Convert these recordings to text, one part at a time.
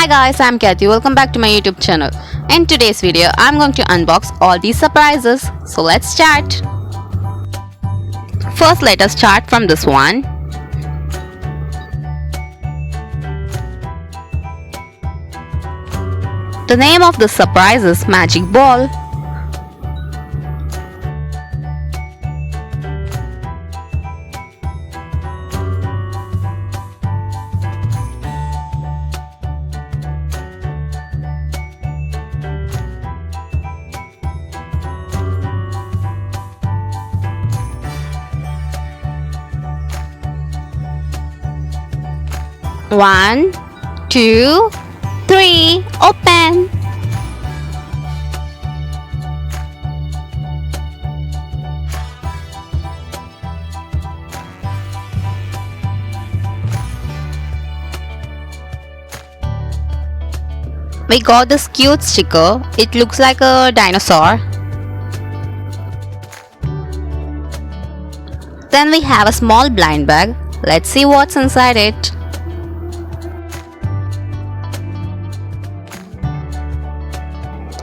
Hi guys, I'm Kathy. Welcome back to my YouTube channel. In today's video, I'm going to unbox all these surprises. So let's start. First, let us start from this one. The name of the surprise is Magic Ball. One, two, three, open! We got this cute sticker. It looks like a dinosaur. Then we have a small blind bag. Let's see what's inside it.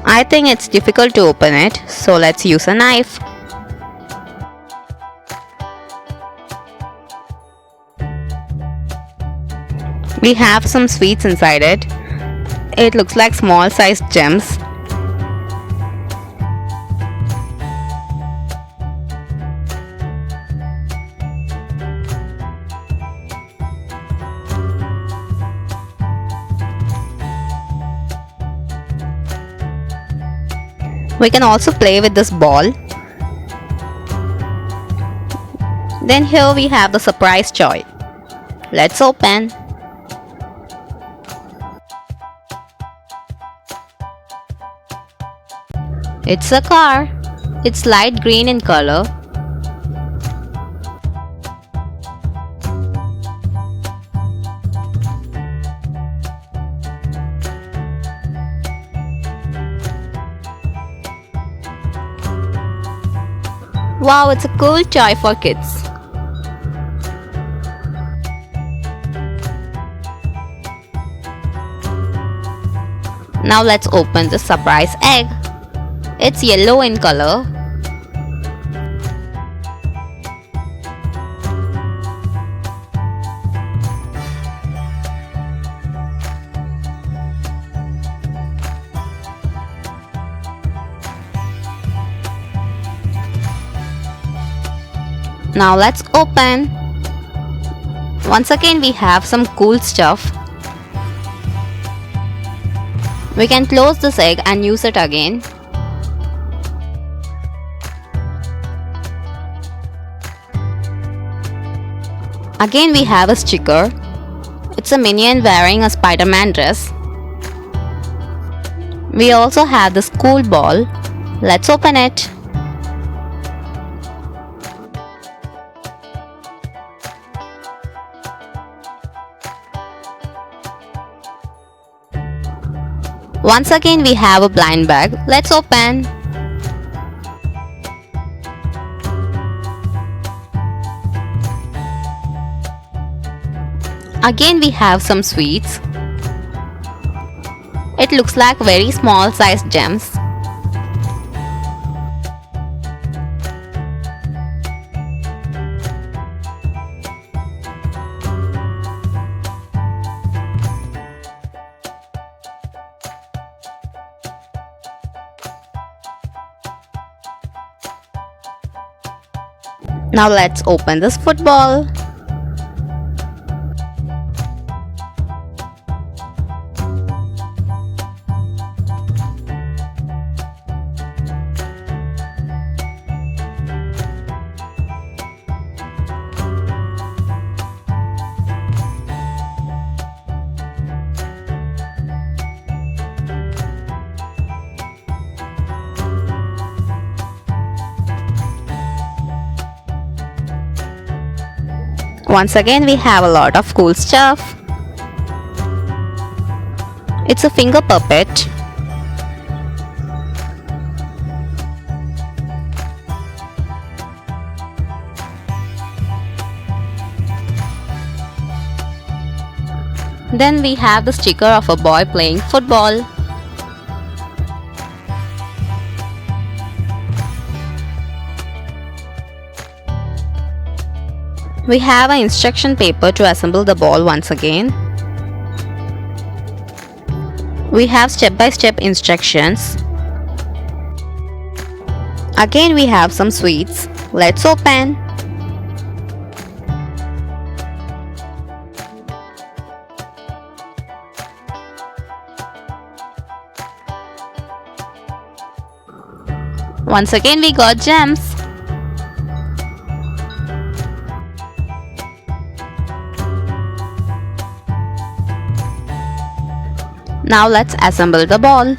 I think it's difficult to open it, so let's use a knife. We have some sweets inside it. It looks like small sized gems. We can also play with this ball. Then here we have the surprise toy. Let's open. It's a car. It's light green in color. Wow, it's a cool toy for kids. Now let's open the surprise egg. It's yellow in color. Now let's open. Once again we have some cool stuff. We can close this egg and use it again. Again we have a sticker. It's a minion wearing a Spider-Man dress. We also have this cool ball. Let's open it. Once again we have a blind bag. Let's open. Again we have some sweets. It looks like very small sized gems. Now let's open this football. Once again we have a lot of cool stuff. It's a finger puppet. Then we have the sticker of a boy playing football. We have an instruction paper to assemble the ball once again. We have step-by-step instructions. Again we have some sweets. Let's open. Once again we got gems. Now let's assemble the ball.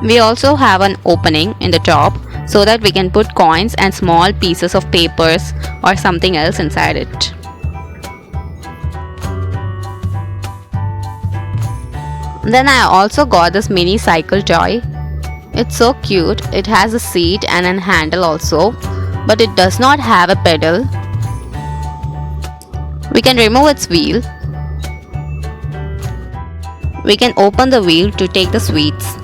We also have an opening in the top so that we can put coins and small pieces of papers or something else inside it. Then I also got this mini cycle toy. It's so cute. It has a seat and a handle also, but it does not have a pedal. We can remove its wheel. We can open the wheel to take the sweets.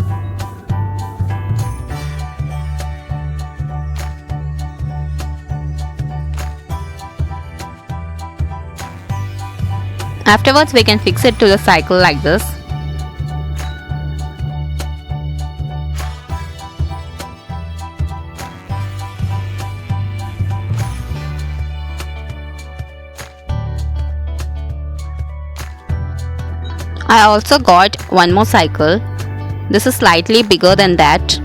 Afterwards, we can fix it to the cycle like this. I also got one more cycle. This is slightly bigger than that.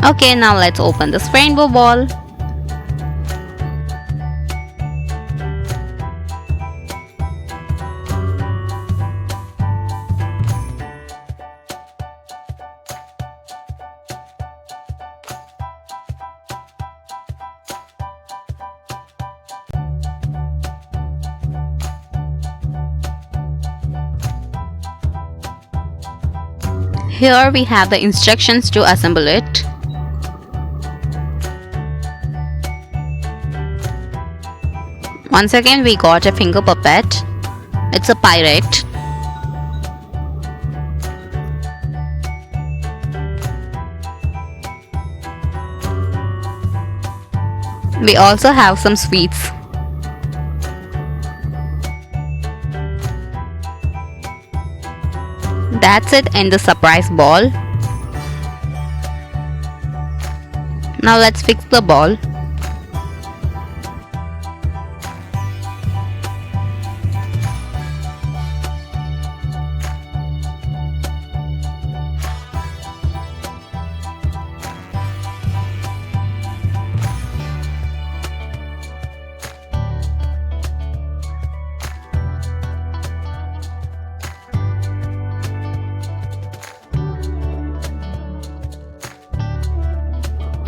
Okay, now let's open this rainbow ball. Here we have the instructions to assemble it. Once again we got a finger puppet. It's a pirate. We also have some sweets. That's it in the surprise ball. Now let's fix the ball.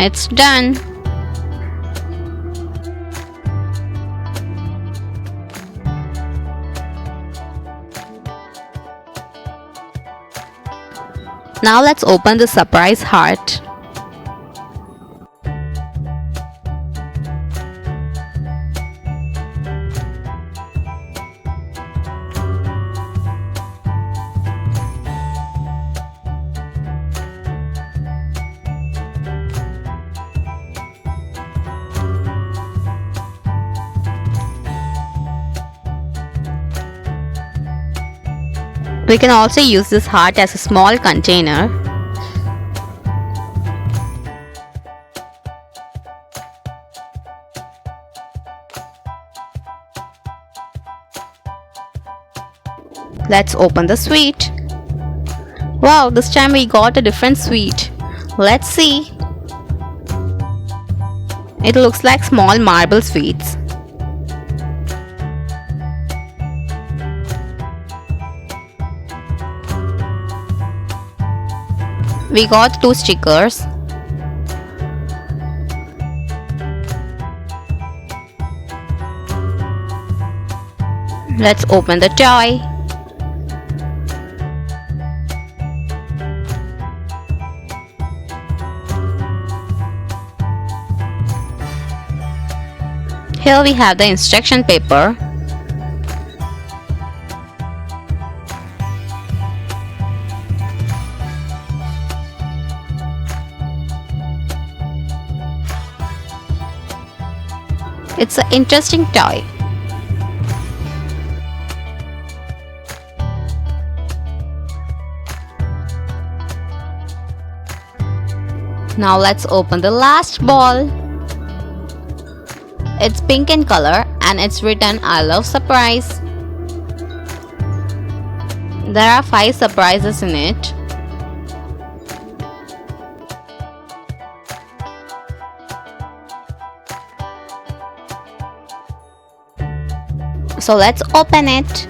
It's done. Now let's open the surprise heart. We can also use this heart as a small container. Let's open the sweet. Wow, this time we got a different sweet. Let's see. It looks like small marble sweets. We got 2 stickers. Let's open the toy. Here we have the instruction paper. It's an interesting toy. Now let's open the last ball. It's pink in color and it's written I love surprise. There are 5 surprises in it. So let's open it.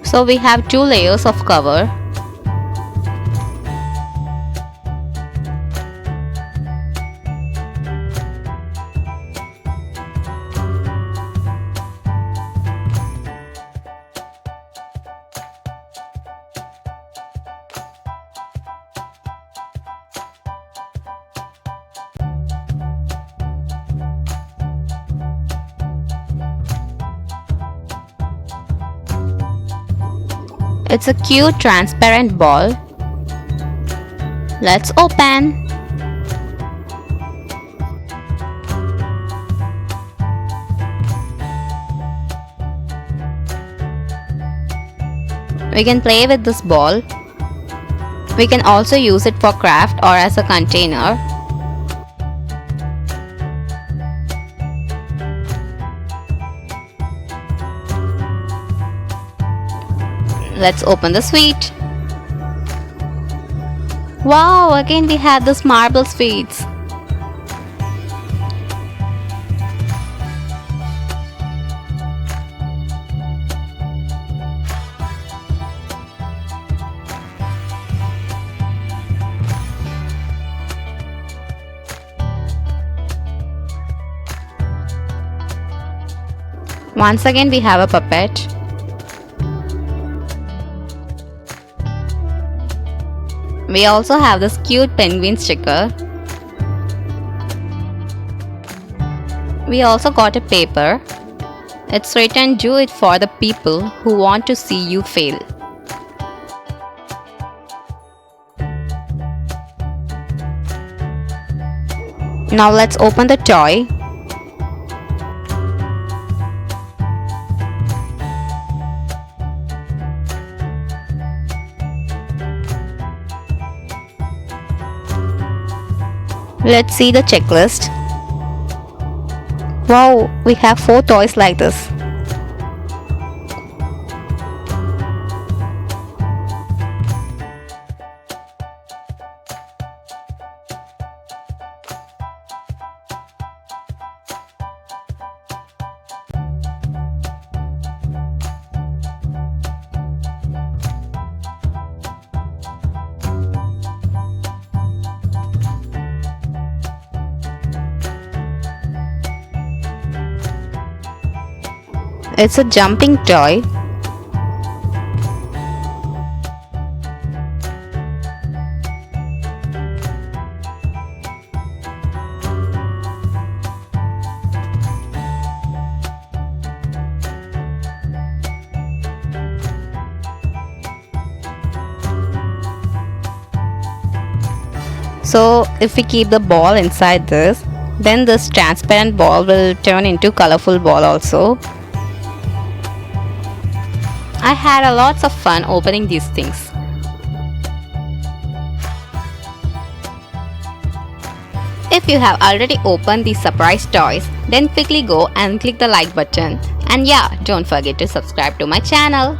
So we have 2 layers of cover. It's a cute transparent ball. Let's open. We can play with this ball. We can also use it for craft or as a container. Let's open the sweet. Wow, again we have this marble sweets. Once again we have a puppet. We also have this cute penguin sticker. We also got a paper. It's written do it for the people who want to see you fail. Now let's open the toy. Let's see the checklist. Wow, we have 4 toys like this. It's a jumping toy. So if we keep the ball inside this, then this transparent ball will turn into colorful ball also. I had a lots of fun opening these things. If you have already opened these surprise toys, then quickly go and click the like button. And yeah, don't forget to subscribe to my channel.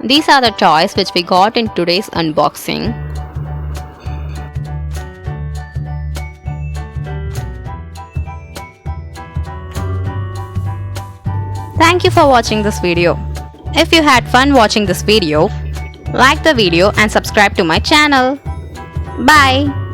These are the toys which we got in today's unboxing. Thank you for watching this video. If you had fun watching this video, like the video and subscribe to my channel. Bye.